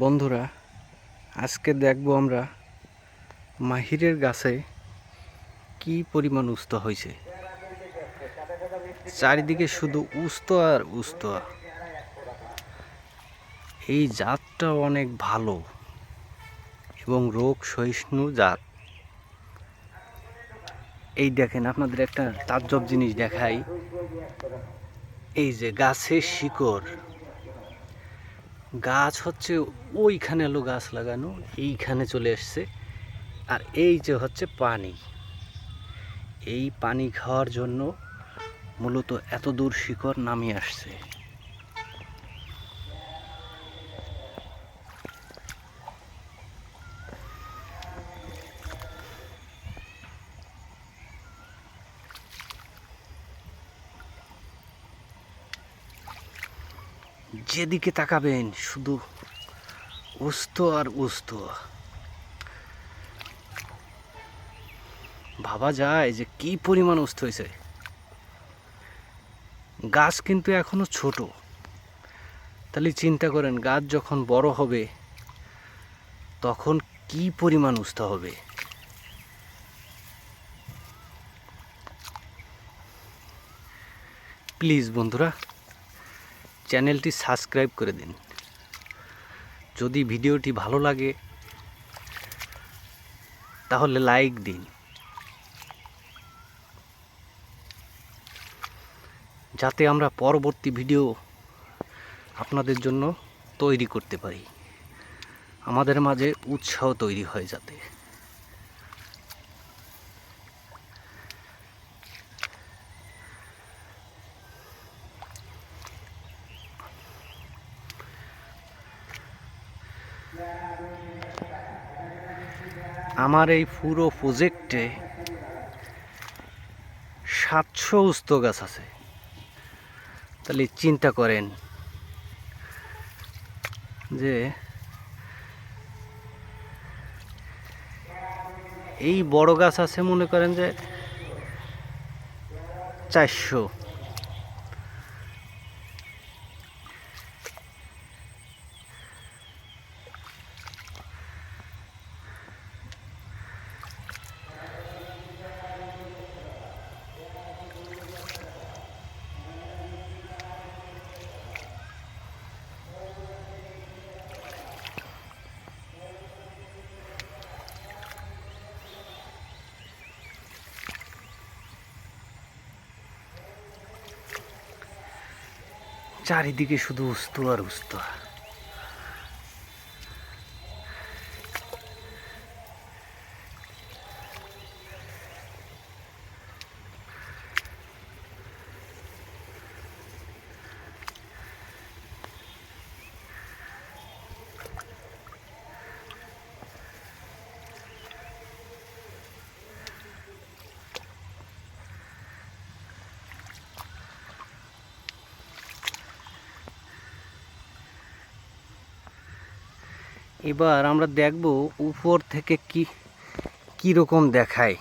বন্ধুরা, আজকে দেখব আমরা মাহিরের গাছে কি পরিমাণ উস্ত হয়েছে। চারিদিকে শুধু উস্ত আর উস্ত। এই জাতটা অনেক ভালো এবং রোগ সহিষ্ণু জাত। এই দেখেন, আপনাদের একটা তাজ্জব জিনিস দেখাই। এই যে গাছের শিকড়, গাছ হচ্ছে ওইখানে এলো গাছ লাগানো, এইখানে চলে এসছে। আর এই যে হচ্ছে পানি, এই পানি খাওয়ার জন্য মূলত এত দূর শিকড় নামিয়ে আসছে। যেদিকে তাকাবেন শুধু উস্ত আর উস্ত। ভাবা যায় যে কি পরিমাণ উস্ত হয়েছে। গাছ কিন্তু এখনো ছোট, তাহলে চিন্তা করেন গাছ যখন বড় হবে তখন কি পরিমাণ উস্ত হবে। প্লিজ বন্ধুরা, চ্যানেলটি সাবস্ক্রাইব করে দিন। যদি ভিডিওটি ভালো লাগে তাহলে লাইক দিন, যাতে আমরা পরবর্তী ভিডিও আপনাদের জন্য তৈরি করতে পারি। আমাদের মাঝে উৎসাহ তৈরি হয় যাতে। আমার এই পুরো প্রজেক্টে 700 উস্ত গাছ আছে। তাহলে চিন্তা করেন যে এই বড় গাছ আছে মনে করেন যে 400। চারিদিকে শুধু উস্ত আর উস্ত। এবার আমরা দেখব উপর থেকে কি রকম দেখায়।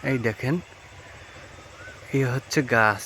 এই দেখেন, এই হচ্ছে গাছ।